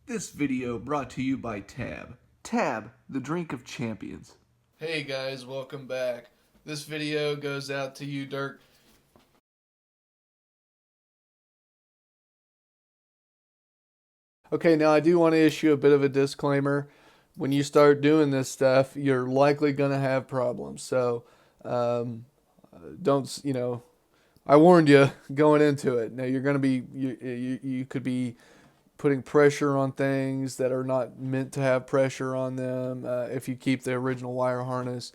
This video brought to you by Tab. Tab, the drink of champions. Hey guys, welcome back. This video goes out to you, Dirk. Okay, now I do want to issue a bit of a disclaimer. When you start doing this stuff, you're likely going to have problems. So, don't, I warned you going into it. Now you're going to be, you could be putting pressure on things that are not meant to have pressure on them if you keep the original wire harness.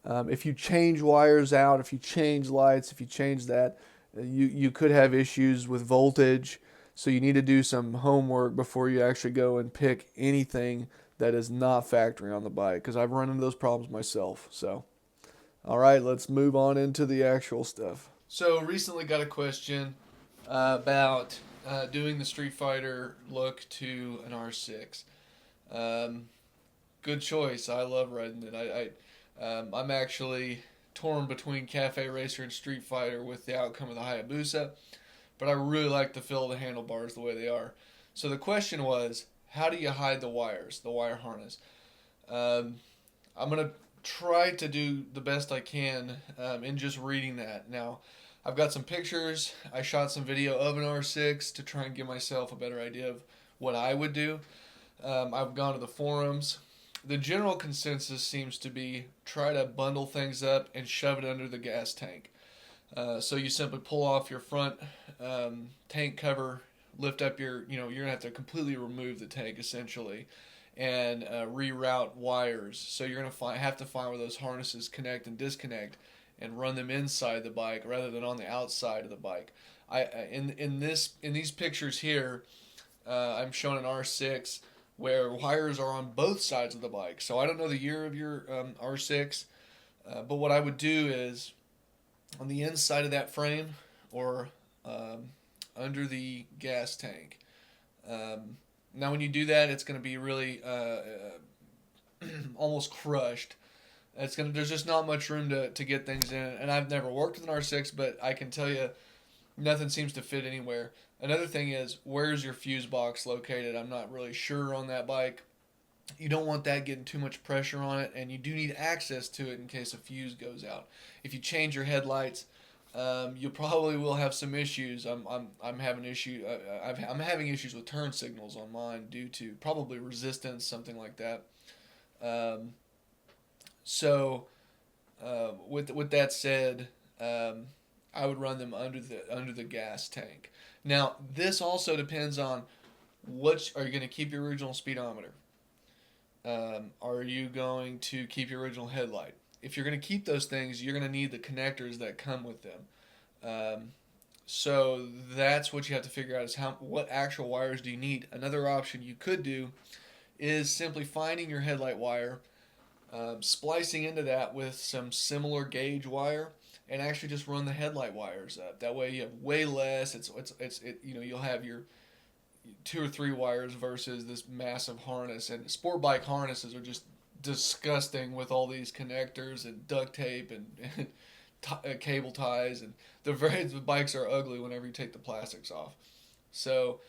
If you change wires out, if you change lights, if you change that, you could have issues with voltage. So you need to do some homework before you actually go and pick anything that is not factory on the bike, because I've run into those problems myself. So, all right, let's move on into the actual stuff. So recently got a question about doing the Streetfighter look to an R6. Good choice. I love riding it. I'm actually torn between Cafe Racer and Streetfighter with the outcome of the Hayabusa, but I really like the feel of the handlebars the way they are. So the question was, how do you hide the wires, the wire harness? I'm going to try to do the best I can in just reading that. Now, I've got some pictures. I shot some video of an R6 to try and give myself a better idea of what I would do. I've gone to the forums. The general consensus seems to be try to bundle things up and shove it under the gas tank. So you simply pull off your front tank cover, lift up your, you're going to have to completely remove the tank essentially and reroute wires. So you're going to have to find where those harnesses connect and disconnect and run them inside the bike rather than on the outside of the bike. In these pictures here, I'm showing an R6 where wires are on both sides of the bike. So I don't know the year of your R6, but what I would do is on the inside of that frame or under the gas tank. Now when you do that, it's going to be really almost crushed. There's just not much room to get things in. And I've never worked with an R6, but I can tell you nothing seems to fit anywhere. Another thing is, where's your fuse box located? I'm not really sure on that bike. You don't want that getting too much pressure on it, and you do need access to it in case a fuse goes out. If you change your headlights, you probably will have some issues. I'm having issues with turn signals on mine due to probably resistance, something like that. With that said, I would run them under the gas tank. Now, this also depends on are you going to keep your original speedometer? Are you going to keep your original headlight? If you're going to keep those things, you're going to need the connectors that come with them. So that's what you have to figure out is what actual wires do you need. Another option you could do is simply finding your headlight wire, splicing into that with some similar gauge wire, and actually just run the headlight wires up. That way you have way less. You'll have your 2 or 3 wires versus this massive harness. And sport bike harnesses are just disgusting with all these connectors and duct tape and cable ties, and the bikes are ugly whenever you take the plastics off. So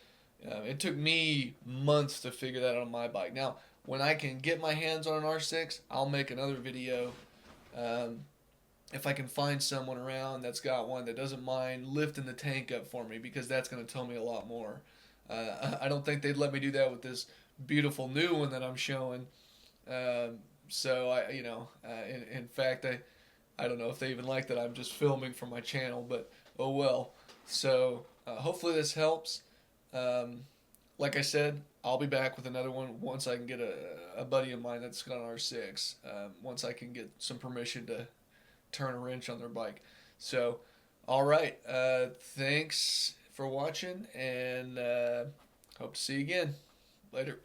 it took me months to figure that out on my bike. Now, when I can get my hands on an R6, I'll make another video. If I can find someone around that's got one that doesn't mind lifting the tank up for me, because that's going to tell me a lot more. I don't think they'd let me do that with this beautiful new one that I'm showing. In fact, I don't know if they even like that I'm just filming for my channel, but oh well. So hopefully this helps. Like I said, I'll be back with another one once I can get a buddy of mine that's got an R6. Once I can get some permission to turn a wrench on their bike. So, all right. Thanks for watching, and hope to see you again. Later.